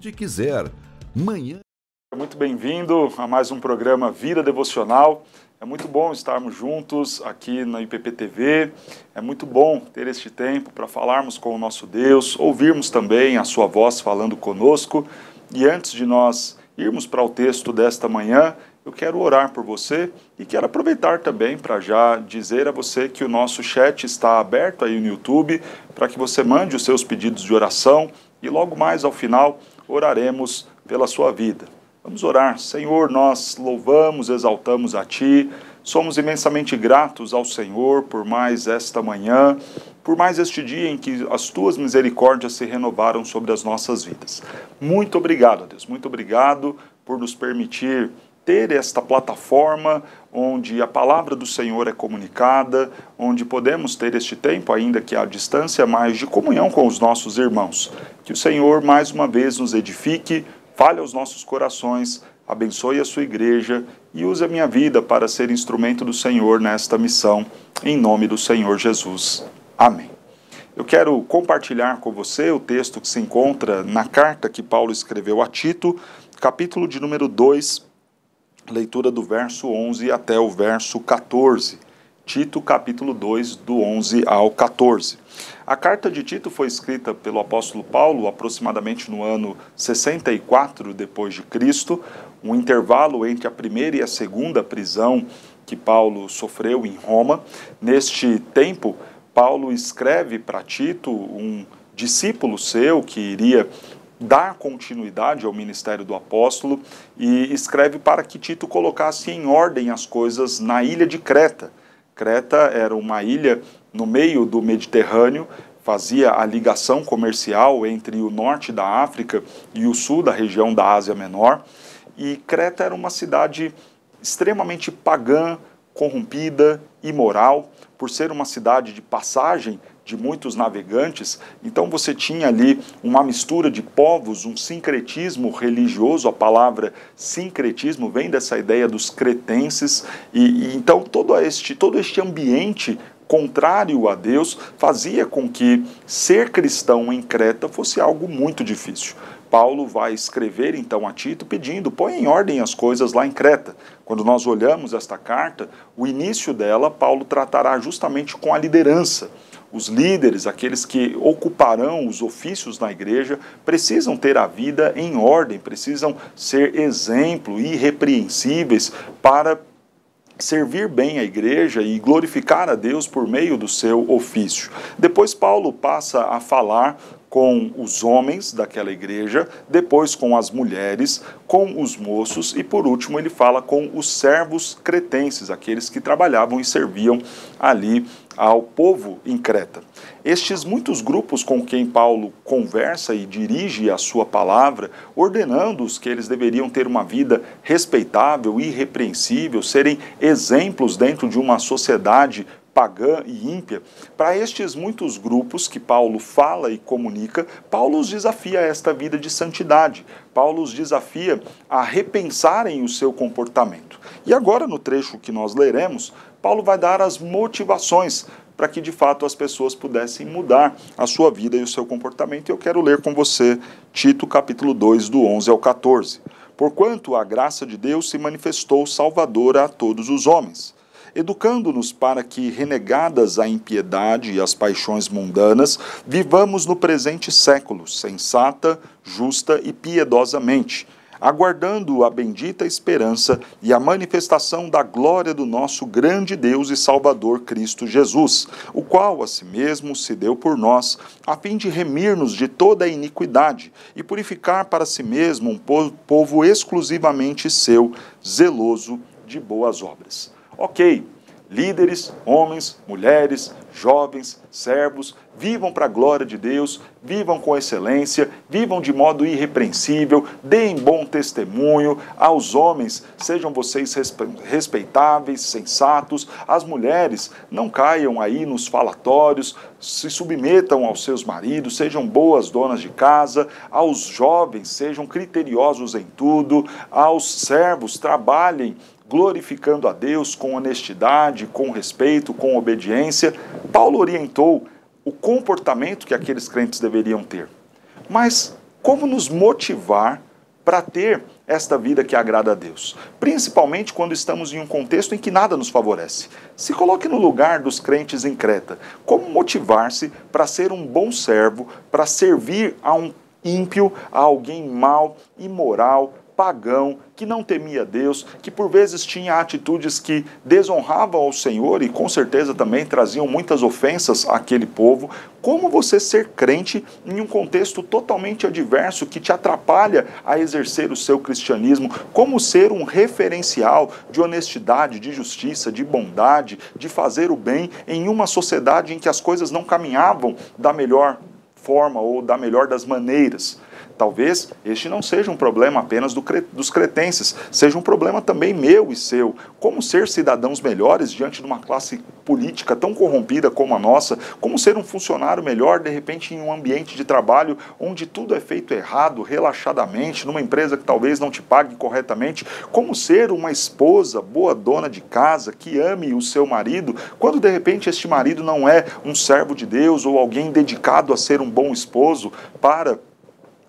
onde quiser. Manhã. Muito bem-vindo a mais um programa Vida Devocional. É muito bom estarmos juntos aqui na IPP-TV. É muito bom ter este tempo para falarmos com o nosso Deus, ouvirmos também a sua voz falando conosco. E antes de nós irmos para o texto desta manhã, eu quero orar por você e quero aproveitar também para já dizer a você que o nosso chat está aberto aí no YouTube, para que você mande os seus pedidos de oração e logo mais ao final oraremos pela sua vida. Vamos orar. Senhor, nós louvamos, exaltamos a Ti, somos imensamente gratos ao Senhor por mais esta manhã, por mais este dia em que as Tuas misericórdias se renovaram sobre as nossas vidas. Muito obrigado, Deus, muito obrigado por nos permitir ter esta plataforma onde a palavra do Senhor é comunicada, onde podemos ter este tempo, ainda que à distância, mais de comunhão com os nossos irmãos. Que o Senhor mais uma vez nos edifique, fale aos nossos corações, abençoe a sua igreja e use a minha vida para ser instrumento do Senhor nesta missão, em nome do Senhor Jesus. Amém. Eu quero compartilhar com você o texto que se encontra na carta que Paulo escreveu a Tito, capítulo de número 2, leitura do verso 11 até o verso 14. Tito, capítulo 2, do 11 ao 14. A carta de Tito foi escrita pelo apóstolo Paulo aproximadamente no ano 64 depois de Cristo, um intervalo entre a primeira e a segunda prisão que Paulo sofreu em Roma. Neste tempo, Paulo escreve para Tito, um discípulo seu que iria dar continuidade ao ministério do apóstolo, e escreve para que Tito colocasse em ordem as coisas na ilha de Creta. Creta era uma ilha no meio do Mediterrâneo, fazia a ligação comercial entre o norte da África e o sul da região da Ásia Menor, e Creta era uma cidade extremamente pagã, corrompida, imoral, por ser uma cidade de passagem de muitos navegantes. Então você tinha ali uma mistura de povos, um sincretismo religioso. A palavra sincretismo vem dessa ideia dos cretenses, e então todo este ambiente contrário a Deus fazia com que ser cristão em Creta fosse algo muito difícil. Paulo vai escrever então a Tito pedindo, põe em ordem as coisas lá em Creta. Quando nós olhamos esta carta, o início dela, Paulo tratará justamente com a liderança. Os líderes, aqueles que ocuparão os ofícios na igreja, precisam ter a vida em ordem, precisam ser exemplo, irrepreensíveis para servir bem a igreja e glorificar a Deus por meio do seu ofício. Depois Paulo passa a falar com os homens daquela igreja, depois com as mulheres, com os moços e por último ele fala com os servos cretenses, aqueles que trabalhavam e serviam ali ao povo em Creta. Estes muitos grupos com quem Paulo conversa e dirige a sua palavra, ordenando-os que eles deveriam ter uma vida respeitável, irrepreensível, serem exemplos dentro de uma sociedade pagã e ímpia. Para estes muitos grupos que Paulo fala e comunica, Paulo os desafia a esta vida de santidade. Paulo os desafia a repensarem o seu comportamento. E agora, no trecho que nós leremos, Paulo vai dar as motivações para que, de fato, as pessoas pudessem mudar a sua vida e o seu comportamento. E eu quero ler com você Tito, capítulo 2, do 11 ao 14. Porquanto a graça de Deus se manifestou salvadora a todos os homens, educando-nos para que, renegadas a impiedade e as paixões mundanas, vivamos no presente século, sensata, justa e piedosamente, aguardando a bendita esperança e a manifestação da glória do nosso grande Deus e Salvador Cristo Jesus, o qual a si mesmo se deu por nós, a fim de remir-nos de toda a iniquidade e purificar para si mesmo um povo exclusivamente seu, zeloso de boas obras. Ok, líderes, homens, mulheres, jovens, servos, vivam para a glória de Deus, vivam com excelência, vivam de modo irrepreensível, deem bom testemunho aos homens, sejam vocês respeitáveis, sensatos, as mulheres não caiam aí nos falatórios, se submetam aos seus maridos, sejam boas donas de casa, aos jovens, sejam criteriosos em tudo, aos servos, trabalhem glorificando a Deus com honestidade, com respeito, com obediência. Paulo orientou o comportamento que aqueles crentes deveriam ter. Mas como nos motivar para ter esta vida que agrada a Deus, principalmente quando estamos em um contexto em que nada nos favorece. Se coloque no lugar dos crentes em Creta. Como motivar-se para ser um bom servo, para servir a um ímpio, a alguém mau, imoral, pagão, que não temia Deus, que por vezes tinha atitudes que desonravam ao Senhor e com certeza também traziam muitas ofensas àquele povo? Como você ser crente em um contexto totalmente adverso que te atrapalha a exercer o seu cristianismo? Como ser um referencial de honestidade, de justiça, de bondade, de fazer o bem em uma sociedade em que as coisas não caminhavam da melhor forma ou da melhor das maneiras? Talvez este não seja um problema apenas dos cretenses, seja um problema também meu e seu. Como ser cidadãos melhores diante de uma classe política tão corrompida como a nossa? Como ser um funcionário melhor, de repente, em um ambiente de trabalho onde tudo é feito errado, relaxadamente, numa empresa que talvez não te pague corretamente? Como ser uma esposa, boa dona de casa, que ame o seu marido, quando de repente este marido não é um servo de Deus ou alguém dedicado a ser um bom esposo para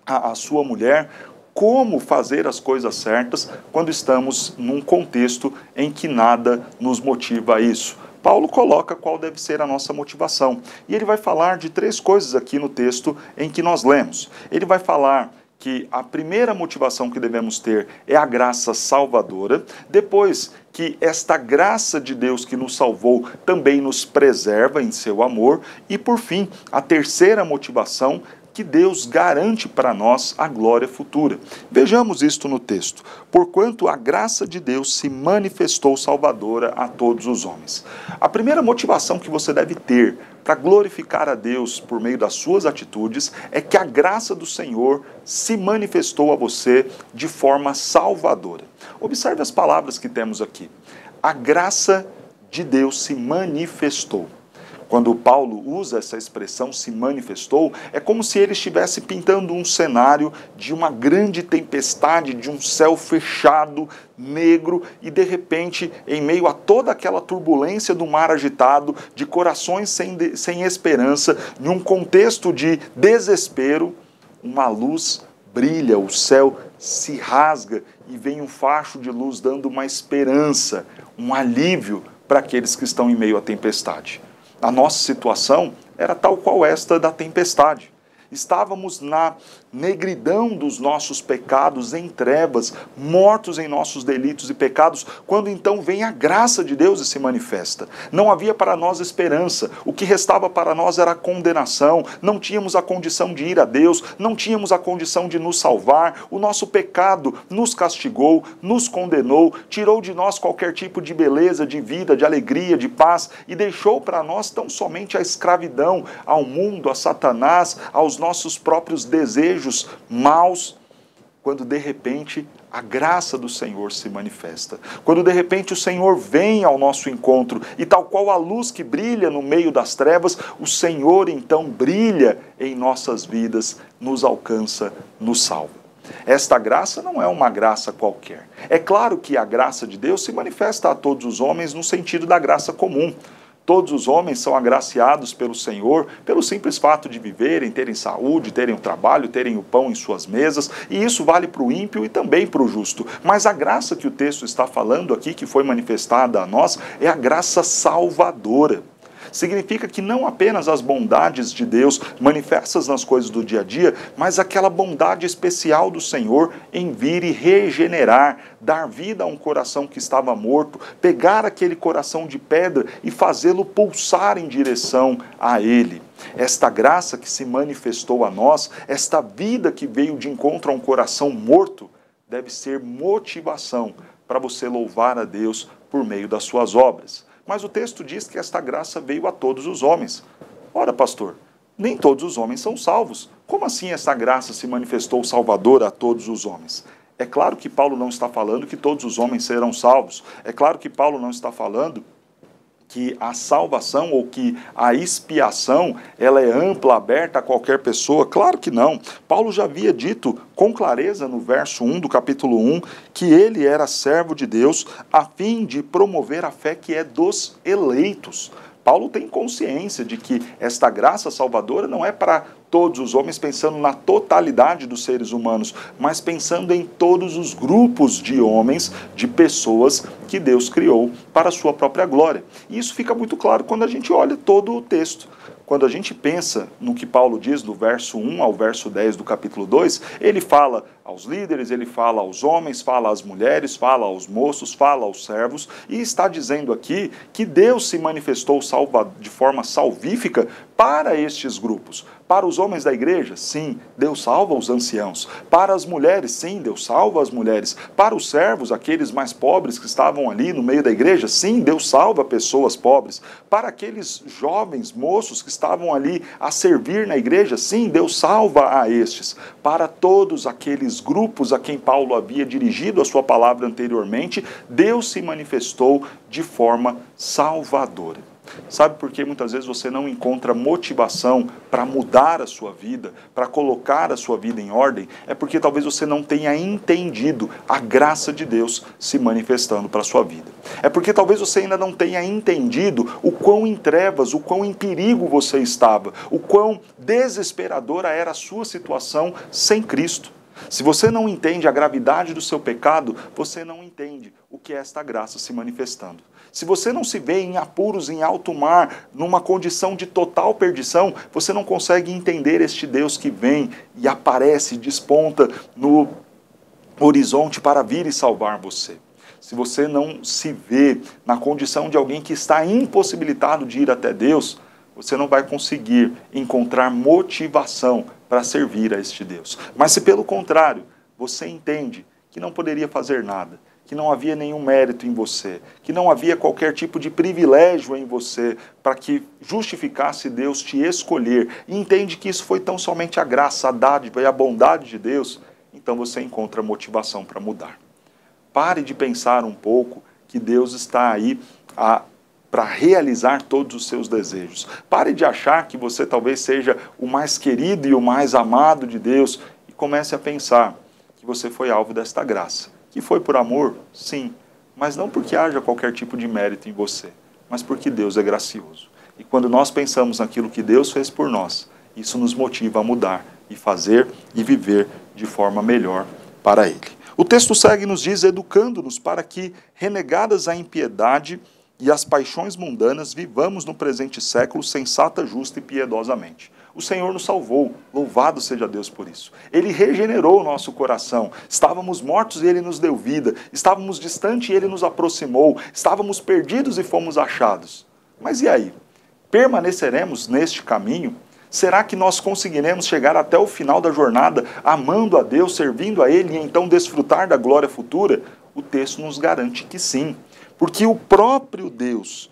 a sua mulher? Como fazer as coisas certas quando estamos num contexto em que nada nos motiva a isso? Paulo coloca qual deve ser a nossa motivação. E ele vai falar de 3 coisas aqui no texto em que nós lemos. Ele vai falar que a primeira motivação que devemos ter é a graça salvadora, depois que esta graça de Deus que nos salvou também nos preserva em seu amor, e por fim, a terceira motivação, que Deus garante para nós a glória futura. Vejamos isto no texto. Porquanto a graça de Deus se manifestou salvadora a todos os homens. A primeira motivação que você deve ter para glorificar a Deus por meio das suas atitudes é que a graça do Senhor se manifestou a você de forma salvadora. Observe as palavras que temos aqui. A graça de Deus se manifestou. Quando Paulo usa essa expressão se manifestou, é como se ele estivesse pintando um cenário de uma grande tempestade, de um céu fechado, negro, e de repente, em meio a toda aquela turbulência do mar agitado, de corações sem esperança, em um contexto de desespero, uma luz brilha, o céu se rasga e vem um facho de luz dando uma esperança, um alívio para aqueles que estão em meio à tempestade. A nossa situação era tal qual esta da tempestade. Estávamos na negridão dos nossos pecados, em trevas, mortos em nossos delitos e pecados, quando então vem a graça de Deus e se manifesta. Não havia para nós esperança, o que restava para nós era a condenação, não tínhamos a condição de ir a Deus, não tínhamos a condição de nos salvar, o nosso pecado nos castigou, nos condenou, tirou de nós qualquer tipo de beleza, de vida, de alegria, de paz, e deixou para nós tão somente a escravidão ao mundo, a Satanás, aos nossos próprios desejos maus, quando de repente a graça do Senhor se manifesta. Quando de repente o Senhor vem ao nosso encontro e tal qual a luz que brilha no meio das trevas, o Senhor então brilha em nossas vidas, nos alcança, nos salva. Esta graça não é uma graça qualquer. É claro que a graça de Deus se manifesta a todos os homens no sentido da graça comum. Todos os homens são agraciados pelo Senhor pelo simples fato de viverem, terem saúde, terem o trabalho, terem o pão em suas mesas, e isso vale para o ímpio e também para o justo. Mas a graça que o texto está falando aqui, que foi manifestada a nós, é a graça salvadora. Significa que não apenas as bondades de Deus manifestas nas coisas do dia a dia, mas aquela bondade especial do Senhor em vir e regenerar, dar vida a um coração que estava morto, pegar aquele coração de pedra e fazê-lo pulsar em direção a Ele. Esta graça que se manifestou a nós, esta vida que veio de encontro a um coração morto, deve ser motivação para você louvar a Deus por meio das suas obras. Mas o texto diz que esta graça veio a todos os homens. Ora, pastor, nem todos os homens são salvos. Como assim essa graça se manifestou salvadora a todos os homens? É claro que Paulo não está falando que todos os homens serão salvos. É claro que Paulo não está falando que a salvação ou que a expiação ela é ampla, aberta a qualquer pessoa. Claro que não. Paulo já havia dito com clareza no verso 1 do capítulo 1 que ele era servo de Deus a fim de promover a fé que é dos eleitos. Paulo tem consciência de que esta graça salvadora não é para todos os homens, pensando na totalidade dos seres humanos, mas pensando em todos os grupos de homens, de pessoas que Deus criou para a sua própria glória. E isso fica muito claro quando a gente olha todo o texto. Quando a gente pensa no que Paulo diz do verso 1 ao verso 10 do capítulo 2, ele fala aos líderes, ele fala aos homens, fala às mulheres, fala aos moços, fala aos servos, e está dizendo aqui que Deus se manifestou de forma salvífica para estes grupos. Para os homens da igreja, sim, Deus salva os anciãos. Para as mulheres, sim, Deus salva as mulheres. Para os servos, aqueles mais pobres que estavam ali no meio da igreja, sim, Deus salva pessoas pobres. Para aqueles jovens moços que estavam ali a servir na igreja, sim, Deus salva a estes. Para todos aqueles grupos a quem Paulo havia dirigido a sua palavra anteriormente, Deus se manifestou de forma salvadora. Sabe por que muitas vezes você não encontra motivação para mudar a sua vida, para colocar a sua vida em ordem? É porque talvez você não tenha entendido a graça de Deus se manifestando para a sua vida. É porque talvez você ainda não tenha entendido o quão em trevas, o quão em perigo você estava, o quão desesperadora era a sua situação sem Cristo. Se você não entende a gravidade do seu pecado, você não entende o que é esta graça se manifestando. Se você não se vê em apuros, em alto mar, numa condição de total perdição, você não consegue entender este Deus que vem e aparece, desponta no horizonte para vir e salvar você. Se você não se vê na condição de alguém que está impossibilitado de ir até Deus, você não vai conseguir encontrar motivação para servir a este Deus. Mas se pelo contrário, você entende que não poderia fazer nada, que não havia nenhum mérito em você, que não havia qualquer tipo de privilégio em você para que justificasse Deus te escolher, e entende que isso foi tão somente a graça, a dádiva e a bondade de Deus, então você encontra motivação para mudar. Pare de pensar um pouco que Deus está aí para realizar todos os seus desejos. Pare de achar que você talvez seja o mais querido e o mais amado de Deus e comece a pensar que você foi alvo desta graça. Que foi por amor? Sim, mas não porque haja qualquer tipo de mérito em você, mas porque Deus é gracioso. E quando nós pensamos naquilo que Deus fez por nós, isso nos motiva a mudar e fazer e viver de forma melhor para Ele. O texto segue e nos diz, educando-nos para que, renegadas a impiedade e as paixões mundanas, vivamos no presente século sensata, justa e piedosamente. O Senhor nos salvou, louvado seja Deus por isso. Ele regenerou o nosso coração. Estávamos mortos e Ele nos deu vida. Estávamos distantes e Ele nos aproximou. Estávamos perdidos e fomos achados. Mas e aí? Permaneceremos neste caminho? Será que nós conseguiremos chegar até o final da jornada, amando a Deus, servindo a Ele e então desfrutar da glória futura? O texto nos garante que sim. Porque o próprio Deus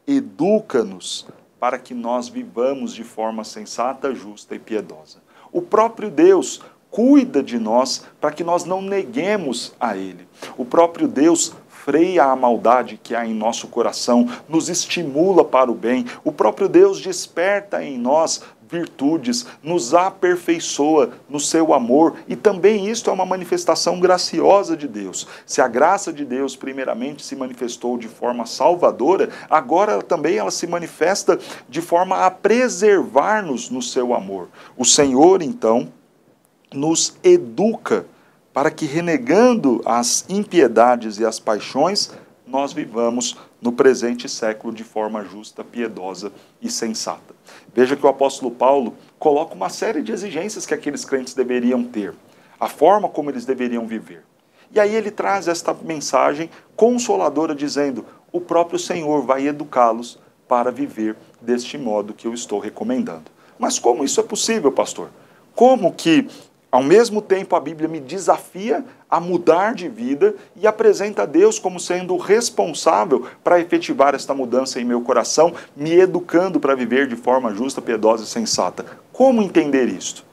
educa-nos para que nós vivamos de forma sensata, justa e piedosa. O próprio Deus cuida de nós para que nós não neguemos a Ele. O próprio Deus freia a maldade que há em nosso coração, nos estimula para o bem. O próprio Deus desperta em nós virtudes, nos aperfeiçoa no seu amor, e também isto é uma manifestação graciosa de Deus. Se a graça de Deus primeiramente se manifestou de forma salvadora, agora também ela se manifesta de forma a preservar-nos no seu amor. O Senhor, então, nos educa para que, renegando as impiedades e as paixões, nós vivamos no presente século de forma justa, piedosa e sensata. Veja que o apóstolo Paulo coloca uma série de exigências que aqueles crentes deveriam ter, a forma como eles deveriam viver. E aí ele traz esta mensagem consoladora dizendo, o próprio Senhor vai educá-los para viver deste modo que eu estou recomendando. Mas como isso é possível, pastor? Como que, ao mesmo tempo, a Bíblia me desafia a mudar de vida e apresenta a Deus como sendo o responsável para efetivar esta mudança em meu coração, me educando para viver de forma justa, piedosa e sensata? Como entender isto?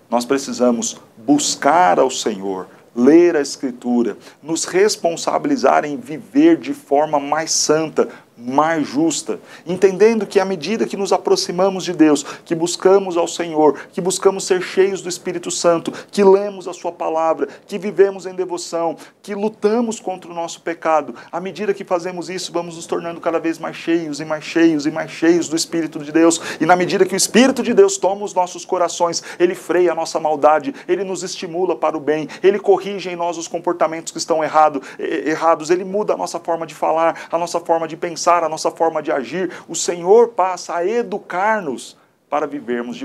Nós precisamos buscar ao Senhor, ler a Escritura, nos responsabilizar em viver de forma mais santa, mais justa, entendendo que à medida que nos aproximamos de Deus, que buscamos ao Senhor, que buscamos ser cheios do Espírito Santo, que lemos a sua palavra, que vivemos em devoção, que lutamos contra o nosso pecado, à medida que fazemos isso, vamos nos tornando cada vez mais cheios e mais cheios e mais cheios do Espírito de Deus, e na medida que o Espírito de Deus toma os nossos corações, ele freia a nossa maldade, ele nos estimula para o bem, ele corrige em nós os comportamentos que estão errados, ele muda a nossa forma de falar, a nossa forma de pensar, a nossa forma de agir. O Senhor passa a educar-nos para vivermos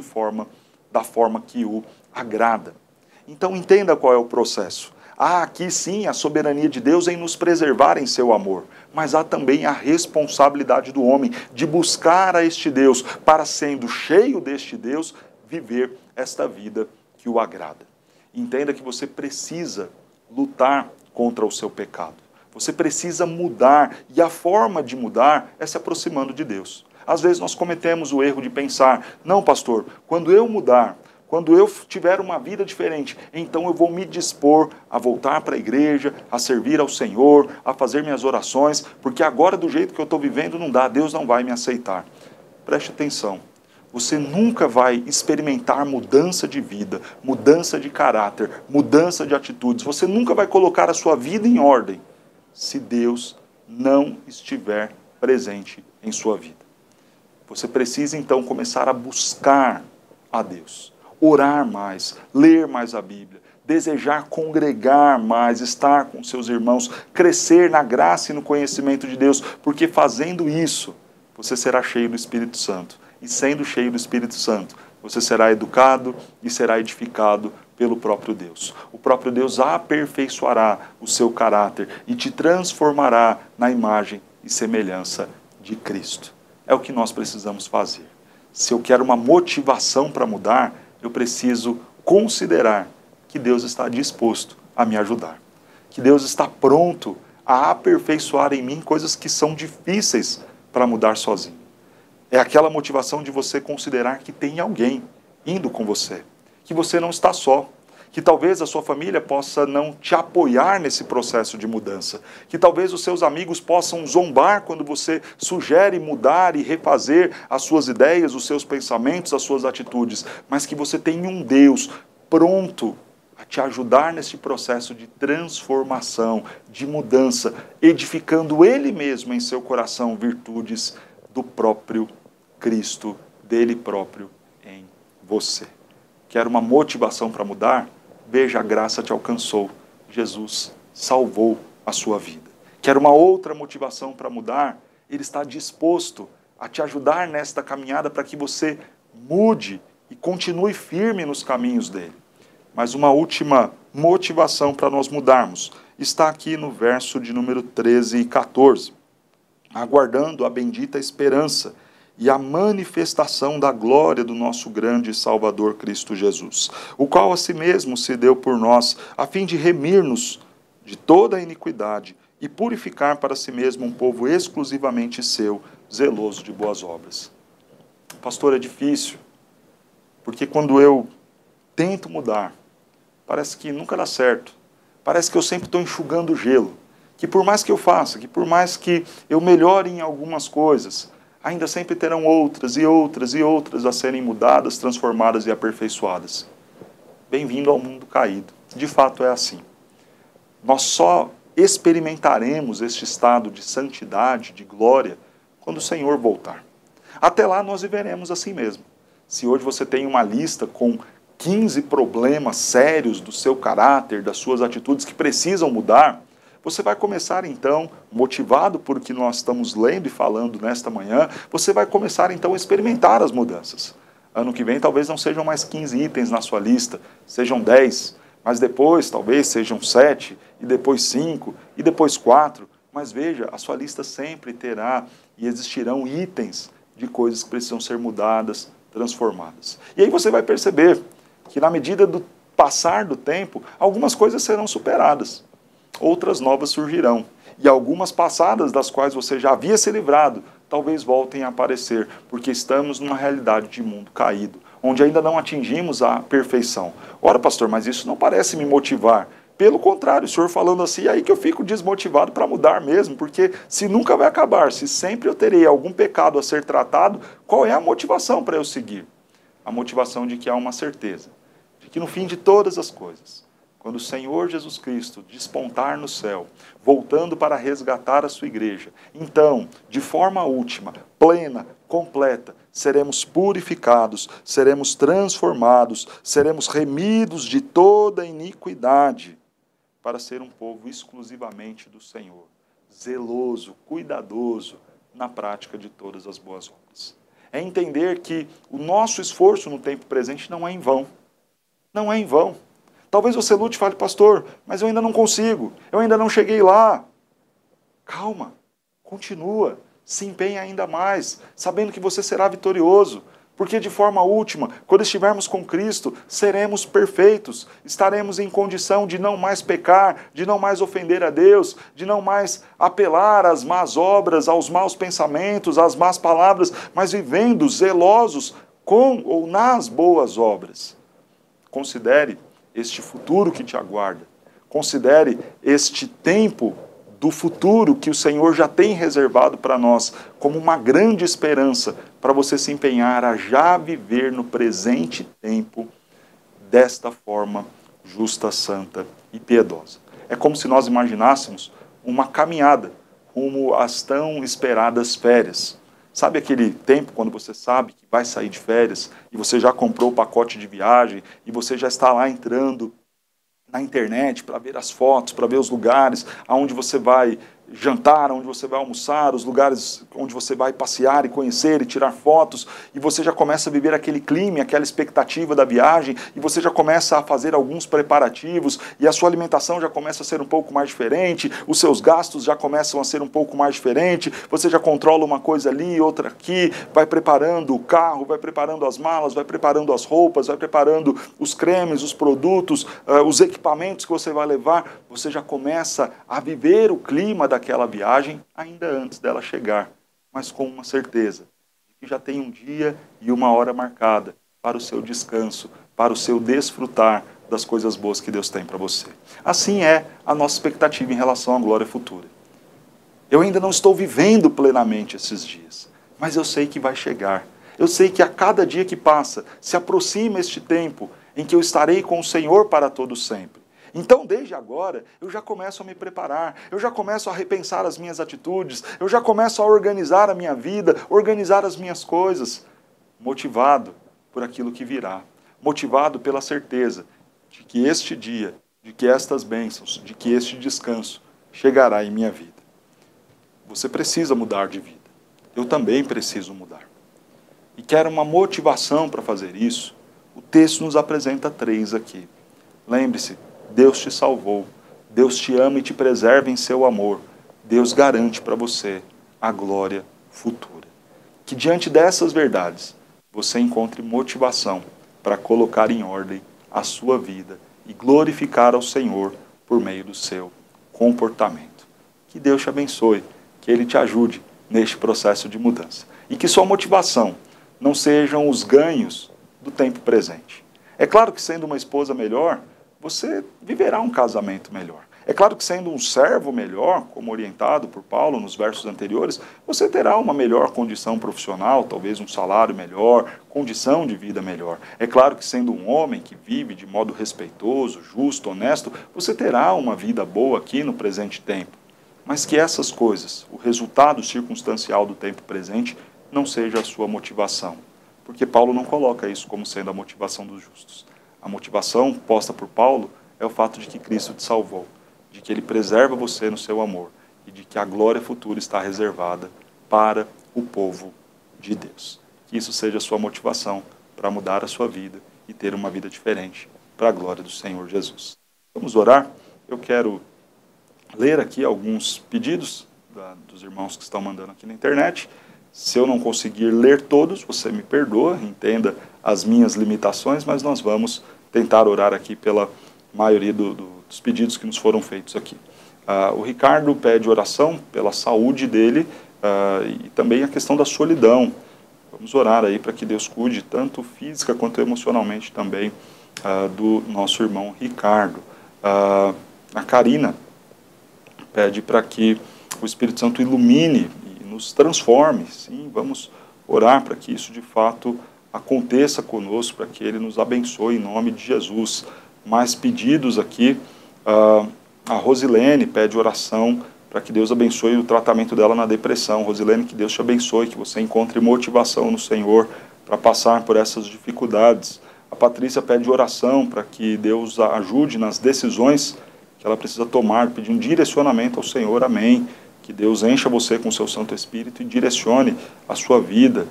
da forma que o agrada. Então entenda qual é o processo. Há aqui sim a soberania de Deus em nos preservar em seu amor, mas há também a responsabilidade do homem de buscar a este Deus para, sendo cheio deste Deus, viver esta vida que o agrada. Entenda que você precisa lutar contra o seu pecado. Você precisa mudar, e a forma de mudar é se aproximando de Deus. Às vezes nós cometemos o erro de pensar, não, pastor, quando eu mudar, quando eu tiver uma vida diferente, então eu vou me dispor a voltar para a igreja, a servir ao Senhor, a fazer minhas orações, porque agora do jeito que eu estou vivendo não dá, Deus não vai me aceitar. Preste atenção. Você nunca vai experimentar mudança de vida, mudança de caráter, mudança de atitudes. Você nunca vai colocar a sua vida em ordem se Deus não estiver presente em sua vida. Você precisa então começar a buscar a Deus, orar mais, ler mais a Bíblia, desejar congregar mais, estar com seus irmãos, crescer na graça e no conhecimento de Deus, porque fazendo isso, você será cheio do Espírito Santo. E sendo cheio do Espírito Santo, você será educado e será edificado pelo próprio Deus. O próprio Deus aperfeiçoará o seu caráter e te transformará na imagem e semelhança de Cristo. É o que nós precisamos fazer. Se eu quero uma motivação para mudar, eu preciso considerar que Deus está disposto a me ajudar. Que Deus está pronto a aperfeiçoar em mim coisas que são difíceis para mudar sozinho. É aquela motivação de você considerar que tem alguém indo com você, que você não está só, que talvez a sua família possa não te apoiar nesse processo de mudança, que talvez os seus amigos possam zombar quando você sugere mudar e refazer as suas ideias, os seus pensamentos, as suas atitudes, mas que você tem um Deus pronto a te ajudar nesse processo de transformação, de mudança, edificando Ele mesmo em seu coração virtudes do próprio Cristo, dele próprio em você. Quer uma motivação para mudar? Veja, a graça te alcançou. Jesus salvou a sua vida. Quer uma outra motivação para mudar? Ele está disposto a te ajudar nesta caminhada para que você mude e continue firme nos caminhos dele. Mas uma última motivação para nós mudarmos está aqui no verso de número 13 e 14. Aguardando a bendita esperança e a manifestação da glória do nosso grande Salvador Cristo Jesus, o qual a si mesmo se deu por nós, a fim de remir-nos de toda a iniquidade e purificar para si mesmo um povo exclusivamente seu, zeloso de boas obras. Pastor, é difícil, porque quando eu tento mudar, parece que nunca dá certo, parece que eu sempre estou enxugando o gelo, que por mais que eu faça, que por mais que eu melhore em algumas coisas, ainda sempre terão outras e outras e outras a serem mudadas, transformadas e aperfeiçoadas. Bem-vindo ao mundo caído. De fato é assim. Nós só experimentaremos este estado de santidade, de glória, quando o Senhor voltar. Até lá nós viveremos assim mesmo. Se hoje você tem uma lista com 15 problemas sérios do seu caráter, das suas atitudes que precisam mudar, você vai começar então, motivado por o que nós estamos lendo e falando nesta manhã, você vai começar então a experimentar as mudanças. Ano que vem talvez não sejam mais 15 itens na sua lista, sejam 10, mas depois talvez sejam 7, e depois 5, e depois 4. Mas veja, a sua lista sempre terá e existirão itens de coisas que precisam ser mudadas, transformadas. E aí você vai perceber que na medida do passar do tempo, algumas coisas serão superadas. Outras novas surgirão. E algumas passadas, das quais você já havia se livrado, talvez voltem a aparecer, porque estamos numa realidade de mundo caído, onde ainda não atingimos a perfeição. Ora, pastor, mas isso não parece me motivar. Pelo contrário, o Senhor falando assim, é aí que eu fico desmotivado para mudar mesmo, porque se nunca vai acabar, se sempre eu terei algum pecado a ser tratado, qual é a motivação para eu seguir? A motivação de que há uma certeza, de que no fim de todas as coisas, quando o Senhor Jesus Cristo despontar no céu, voltando para resgatar a sua igreja, então, de forma última, plena, completa, seremos purificados, seremos transformados, seremos remidos de toda iniquidade, para ser um povo exclusivamente do Senhor, zeloso, cuidadoso na prática de todas as boas obras. É entender que o nosso esforço no tempo presente não é em vão. Não é em vão. Talvez você lute e fale, pastor, mas eu ainda não consigo, eu ainda não cheguei lá. Calma, continua, se empenha ainda mais, sabendo que você será vitorioso. Porque de forma última, quando estivermos com Cristo, seremos perfeitos, estaremos em condição de não mais pecar, de não mais ofender a Deus, de não mais apelar às más obras, aos maus pensamentos, às más palavras, mas vivendo zelosos com ou nas boas obras. Considere este futuro que te aguarda, considere este tempo do futuro que o Senhor já tem reservado para nós, como uma grande esperança para você se empenhar a já viver no presente tempo desta forma justa, santa e piedosa. É como se nós imaginássemos uma caminhada rumo às tão esperadas férias. Sabe aquele tempo quando você sabe que vai sair de férias e você já comprou o pacote de viagem e você já está lá entrando na internet para ver as fotos, para ver os lugares aonde você vai jantar, onde você vai almoçar, os lugares onde você vai passear e conhecer e tirar fotos, e você já começa a viver aquele clima, aquela expectativa da viagem, e você já começa a fazer alguns preparativos, e a sua alimentação já começa a ser um pouco mais diferente, os seus gastos já começam a ser um pouco mais diferente, você já controla uma coisa ali, outra aqui, vai preparando o carro, vai preparando as malas, vai preparando as roupas, vai preparando os cremes, os produtos, os equipamentos que você vai levar, você já começa a viver o clima daquela viagem ainda antes dela chegar, mas com uma certeza, de que já tem um dia e uma hora marcada para o seu descanso, para o seu desfrutar das coisas boas que Deus tem para você. Assim é a nossa expectativa em relação à glória futura. Eu ainda não estou vivendo plenamente esses dias, mas eu sei que vai chegar. Eu sei que a cada dia que passa, se aproxima este tempo em que eu estarei com o Senhor para todo sempre. Então, desde agora, eu já começo a me preparar, eu já começo a repensar as minhas atitudes, eu já começo a organizar a minha vida, organizar as minhas coisas, motivado por aquilo que virá, motivado pela certeza de que este dia, de que estas bênçãos, de que este descanso chegará em minha vida. Você precisa mudar de vida. Eu também preciso mudar. E quero uma motivação para fazer isso. O texto nos apresenta 3 aqui. Lembre-se, Deus te salvou, Deus te ama e te preserva em seu amor. Deus garante para você a glória futura. Que diante dessas verdades, você encontre motivação para colocar em ordem a sua vida e glorificar ao Senhor por meio do seu comportamento. Que Deus te abençoe, que Ele te ajude neste processo de mudança. E que sua motivação não sejam os ganhos do tempo presente. É claro que sendo uma esposa melhor, você viverá um casamento melhor. É claro que sendo um servo melhor, como orientado por Paulo nos versos anteriores, você terá uma melhor condição profissional, talvez um salário melhor, condição de vida melhor. É claro que sendo um homem que vive de modo respeitoso, justo, honesto, você terá uma vida boa aqui no presente tempo. Mas que essas coisas, o resultado circunstancial do tempo presente, não seja a sua motivação. Porque Paulo não coloca isso como sendo a motivação dos justos. A motivação posta por Paulo é o fato de que Cristo te salvou, de que Ele preserva você no seu amor e de que a glória futura está reservada para o povo de Deus. Que isso seja a sua motivação para mudar a sua vida e ter uma vida diferente para a glória do Senhor Jesus. Vamos orar? Eu quero ler aqui alguns pedidos dos irmãos que estão mandando aqui na internet. Se eu não conseguir ler todos, você me perdoa, entenda as minhas limitações, mas nós vamos tentar orar aqui pela maioria dos pedidos que nos foram feitos aqui. O Ricardo pede oração pela saúde dele e também a questão da solidão. Vamos orar aí para que Deus cuide, tanto física quanto emocionalmente também, do nosso irmão Ricardo. A Karina pede para que o Espírito Santo ilumine e nos transforme. Sim, vamos orar para que isso de fato aconteça conosco, para que Ele nos abençoe em nome de Jesus. Mais pedidos aqui, a Rosilene pede oração para que Deus abençoe o tratamento dela na depressão. Rosilene, que Deus te abençoe, que você encontre motivação no Senhor para passar por essas dificuldades. A Patrícia pede oração para que Deus a ajude nas decisões que ela precisa tomar, pedindo direcionamento ao Senhor, amém. Que Deus encha você com o seu Santo Espírito e direcione a sua vida.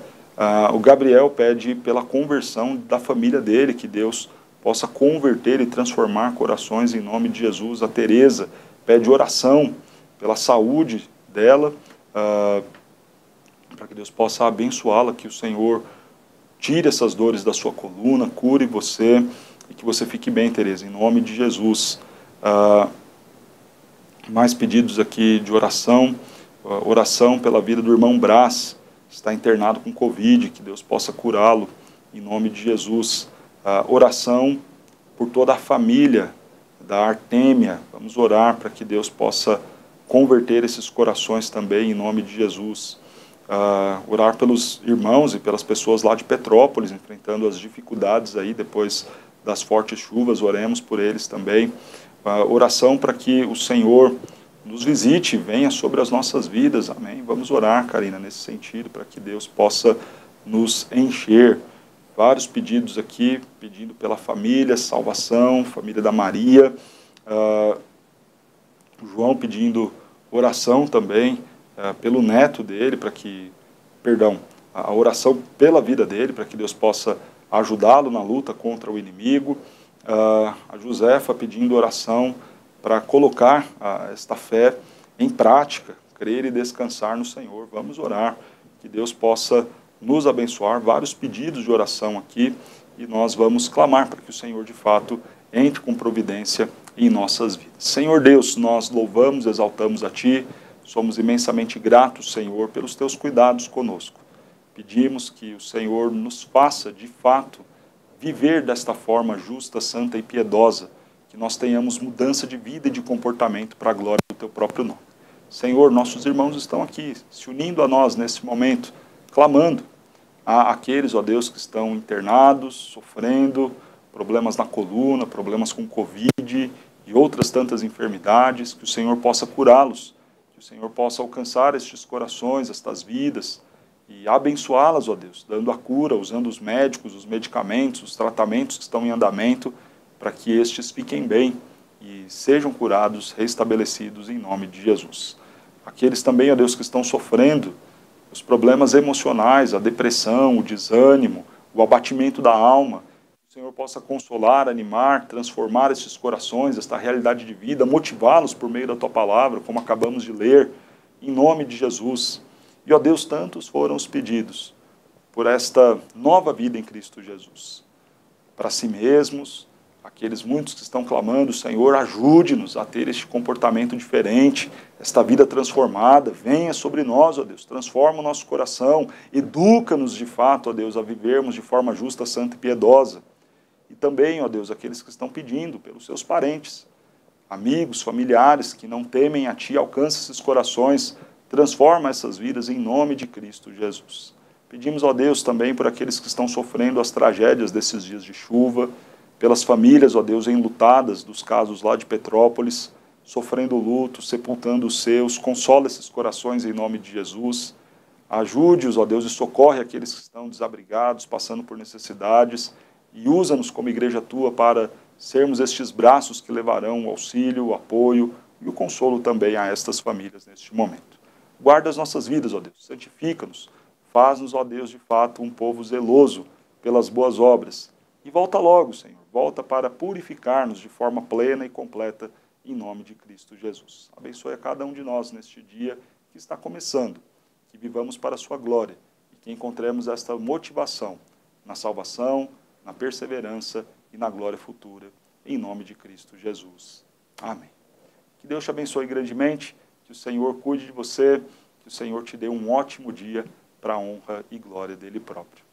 O Gabriel pede pela conversão da família dele, que Deus possa converter e transformar corações em nome de Jesus. A Tereza pede oração pela saúde dela, para que Deus possa abençoá-la, que o Senhor tire essas dores da sua coluna, cure você e que você fique bem, Tereza, em nome de Jesus. Mais pedidos aqui de oração, oração pela vida do irmão Brás, que está internado com Covid, que Deus possa curá-lo, em nome de Jesus. Oração por toda a família da Artêmia, vamos orar para que Deus possa converter esses corações também, em nome de Jesus. Orar pelos irmãos e pelas pessoas lá de Petrópolis, enfrentando as dificuldades aí depois das fortes chuvas, oremos por eles também. Oração para que o Senhor nos visite, venha sobre as nossas vidas, amém? Vamos orar, Karina, nesse sentido, para que Deus possa nos encher. Vários pedidos aqui, pedindo pela família, salvação, família da Maria. O João pedindo oração também pelo neto dele, para que, a oração pela vida dele, para que Deus possa ajudá-lo na luta contra o inimigo. A Josefa pedindo oração para colocar esta fé em prática, crer e descansar no Senhor. Vamos orar, que Deus possa nos abençoar. Vários pedidos de oração aqui, e nós vamos clamar para que o Senhor de fato entre com providência em nossas vidas. Senhor Deus, nós louvamos, exaltamos a Ti, somos imensamente gratos, Senhor, pelos Teus cuidados conosco. Pedimos que o Senhor nos faça de fato viver desta forma justa, santa e piedosa, que nós tenhamos mudança de vida e de comportamento para a glória do Teu próprio nome. Senhor, nossos irmãos estão aqui, se unindo a nós nesse momento, clamando a aqueles, ó Deus, que estão internados, sofrendo problemas na coluna, problemas com Covid e outras tantas enfermidades, que o Senhor possa curá-los, que o Senhor possa alcançar estes corações, estas vidas, e abençoá-las, ó Deus, dando a cura, usando os médicos, os medicamentos, os tratamentos que estão em andamento, para que estes fiquem bem e sejam curados, restabelecidos em nome de Jesus. Aqueles também, ó Deus, que estão sofrendo os problemas emocionais, a depressão, o desânimo, o abatimento da alma, que o Senhor possa consolar, animar, transformar esses corações, esta realidade de vida, motivá-los por meio da Tua palavra, como acabamos de ler, em nome de Jesus. E, ó Deus, tantos foram os pedidos por esta nova vida em Cristo Jesus. Para si mesmos, aqueles muitos que estão clamando, Senhor, ajude-nos a ter este comportamento diferente, esta vida transformada, venha sobre nós, ó Deus, transforma o nosso coração, educa-nos de fato, ó Deus, a vivermos de forma justa, santa e piedosa. E também, ó Deus, aqueles que estão pedindo pelos seus parentes, amigos, familiares que não temem a Ti, alcança esses corações, transforma essas vidas em nome de Cristo Jesus. Pedimos, ó Deus, também por aqueles que estão sofrendo as tragédias desses dias de chuva, pelas famílias, ó Deus, enlutadas dos casos lá de Petrópolis, sofrendo luto, sepultando os seus, consola esses corações em nome de Jesus. Ajude-os, ó Deus, e socorre aqueles que estão desabrigados, passando por necessidades, e usa-nos como igreja Tua para sermos estes braços que levarão o auxílio, o apoio e o consolo também a estas famílias neste momento. Guarda as nossas vidas, ó Deus, santifica-nos, faz-nos, ó Deus, de fato, um povo zeloso pelas boas obras. E volta logo, Senhor, volta para purificar-nos de forma plena e completa, em nome de Cristo Jesus. Abençoe a cada um de nós neste dia que está começando, que vivamos para a sua glória e que encontremos esta motivação na salvação, na perseverança e na glória futura, em nome de Cristo Jesus. Amém. Que Deus te abençoe grandemente, que o Senhor cuide de você, que o Senhor te dê um ótimo dia para a honra e glória dele próprio.